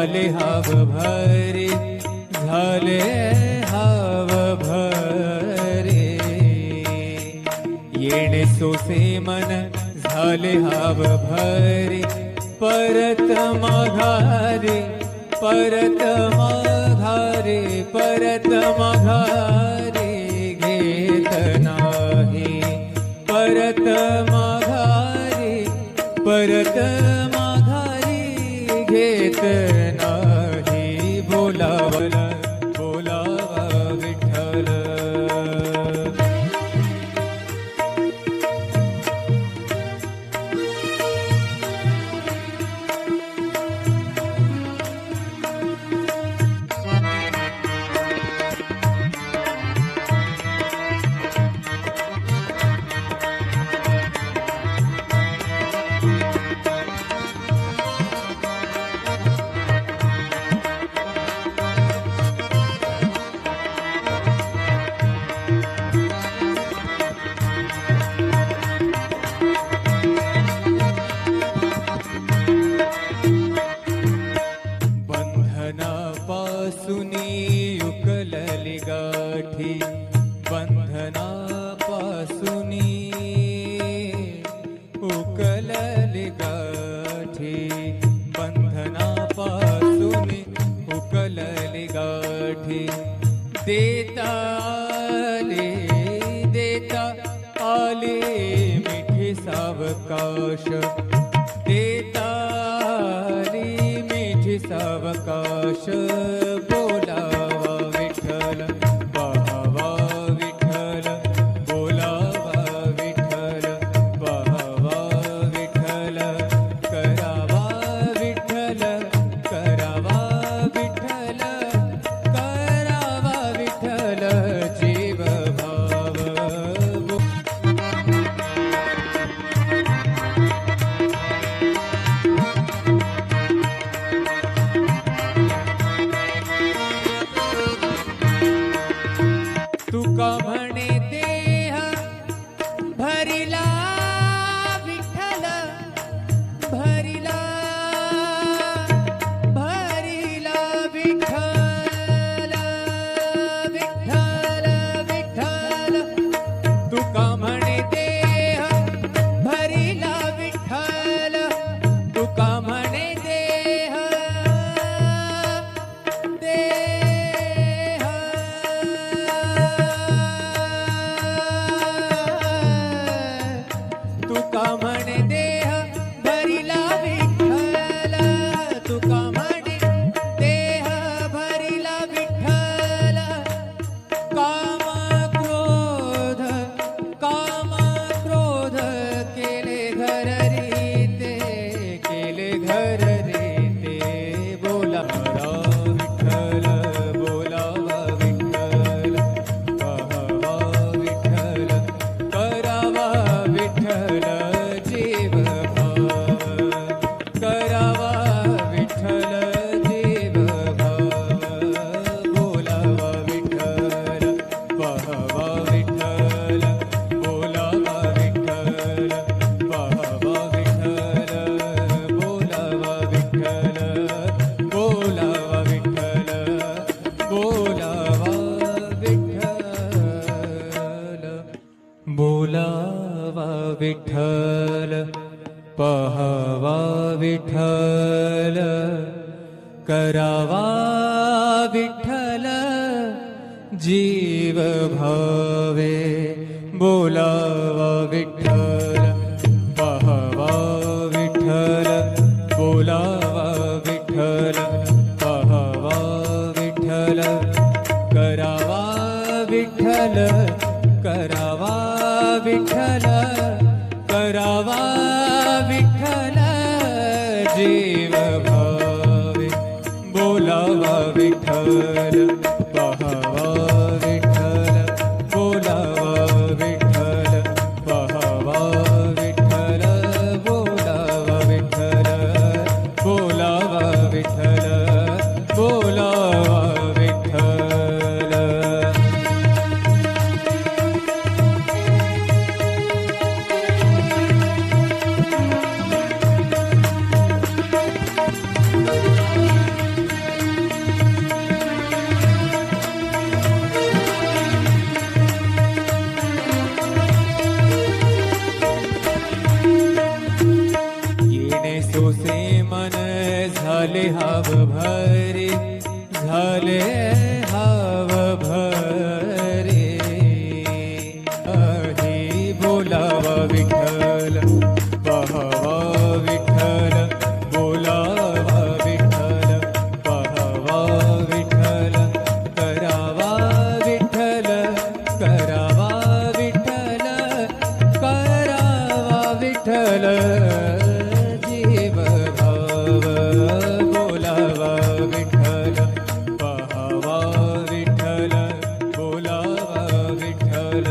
झाले हाव भरे, झाले हाव भरे. येणे सोसे मन झाले हाव भरे, परत माघारे, परत माघारे, परत माघारे घेत नाही. परत माघारे, परत माघारी घेत नाही. बोलावला बोलावा विठ्ठल. बंधनापासूनी उकलली गाठी, बंधनापासूनी उकलली गाठी, बंधनापासूनी उकलली गाठी. देता आले मिठी सावकाश, देता सावकाश. बोलावा विठ्ठल, पाहावा विठ्ठल, बोलावा विठ्ठल, पाहावा विठ्ठल. करावा विठ्ठल, करावा विठ्ठल, करावा विठ्ठल जीव भाव. तुका म्हणे देह भरिला विठ्ठल, भरिला भरिला विठ्ठल, विठ्ठल विठ्ठल. तुका म्हणे देह भरिला विठ्ठल, तुका म्हणे देह तुका म्हणे देह भरिला विठ्ठल, तुका म्हणे देह भरिला विठ्ठल. काम क्रोध, काम क्रोध केले घर रीते, केले घर रीते. बोलावा विठ्ठल, बोलावा विठ्ठल, पाहावा विठ्ठल, करावा विठ्ठल जीव भाव. करावा विठ्ठल जीव भाव. बोलावा विठ्ठल, पाहावा विठ्ठल, बोलावा विठ्ठल, पाहावा विठ्ठल, बोलावा विठ्ठल, बोलावा विठ्ठल, बोलावा विठ्ठल. बोलावा विठ्ठल, पाहावा विठ्ठल, करावा विठ्ठल जीव भावे. बोलावा विठ्ठल, पाहावा विठ्ठल, बोलावा विठ्ठल, पाहावा विठ्ठल, करावा विठ्ठल, करावा विठ्ठल, करावा विठ्ठल जीव भावे. बोलावा विठ्ठल, पाहावा विठ्ठल, बोलावा विठ्ठल, पाहावा विठ्ठल, बोलावा विठ्ठल, बोलावा विठ्ठल, बोलावा विठ्ठल. येणे सोसे मन झाले हाव भरे, झाले हाव भरे. अहे बोलावा विठ्ठल, पाहावा विठ्ठल, बोलावा विठ्ठल, पाहावा विठ्ठल, करावा विठ्ठल, करावा विठ्ठल, करावा विठ्ठल. जीव भाव बोलावा विठ्ठल, पाहावा विठ्ठल, बोलावा विठ्ठल.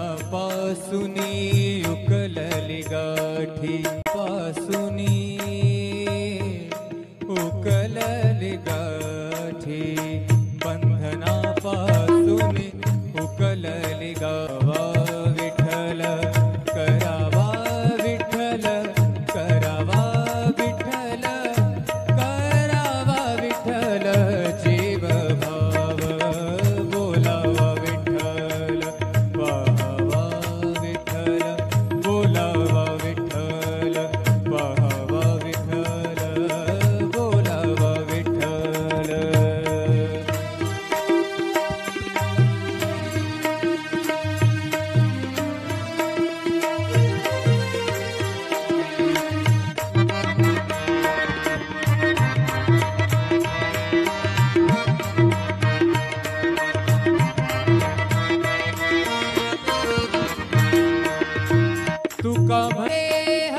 बंधनापासूनी उकलली गाठी, पासूनी उकलली गाठी. बंधनापासूनी उकलली गावा विठ्ठल, करावा विठ्ठल, करावा विठ्ठल, करावा विठ्ठल. जीव भाव बोलावा विठ्ठल, पाहावा विठ्ठल, बोलावा विठ्ठल, पाहावा विठ्ठल, बोलावा विठ्ठल. तुका देह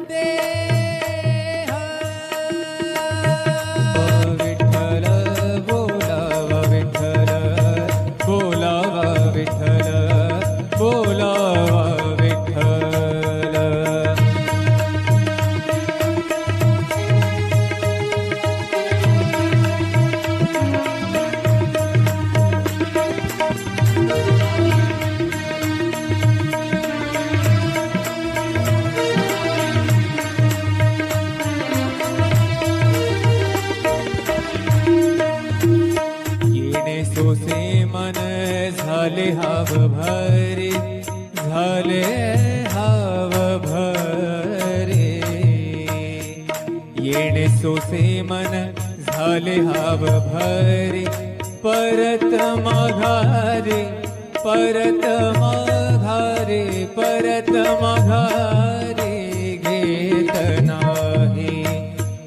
देह विठ्ठल, बोलावा विठ्ठल, बोलावा विठ्ठल, बोलावा विठ्ठल. येणे सोसे मन झाले हाव भरे, झाले हाव भरे. येणे सोसे मन झाले हाव भरे. परत माघारे, परत माघारे, परत माघारे घेत नाही.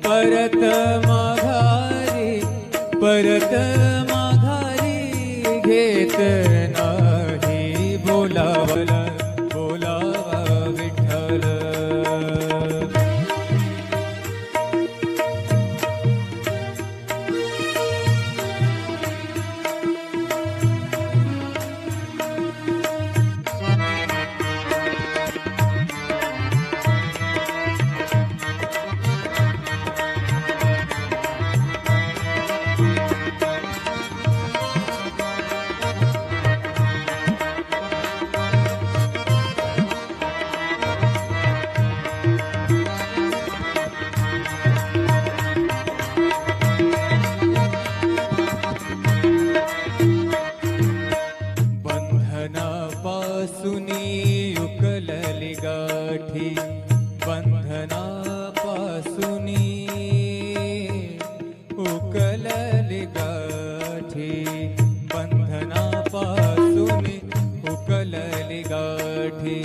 परत माघारे, परत माघारी घेत नाही. बोलावला बोलावा विठ्ठल. बंधनापासूनी उकलली गाठी, बंधनापासूनी उकलली गाठी. बंधनापासूनी उकलली गाठी.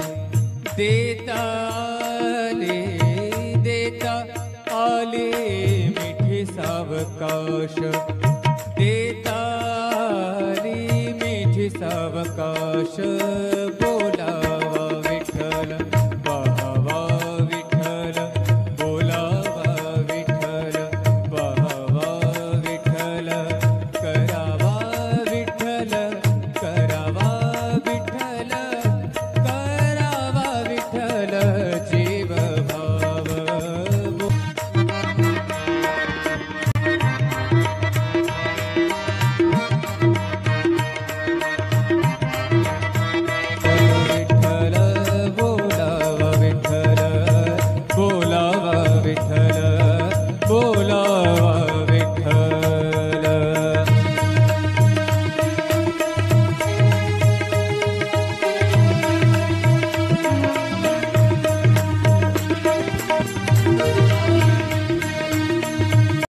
देता आले, देता आले मिठी सावकाश. देता आली मिठी सावकाश. बोलावा विठ्ठल, पाहावा विठ्ठल, बोलावा विठ्ठल, पाहावा आले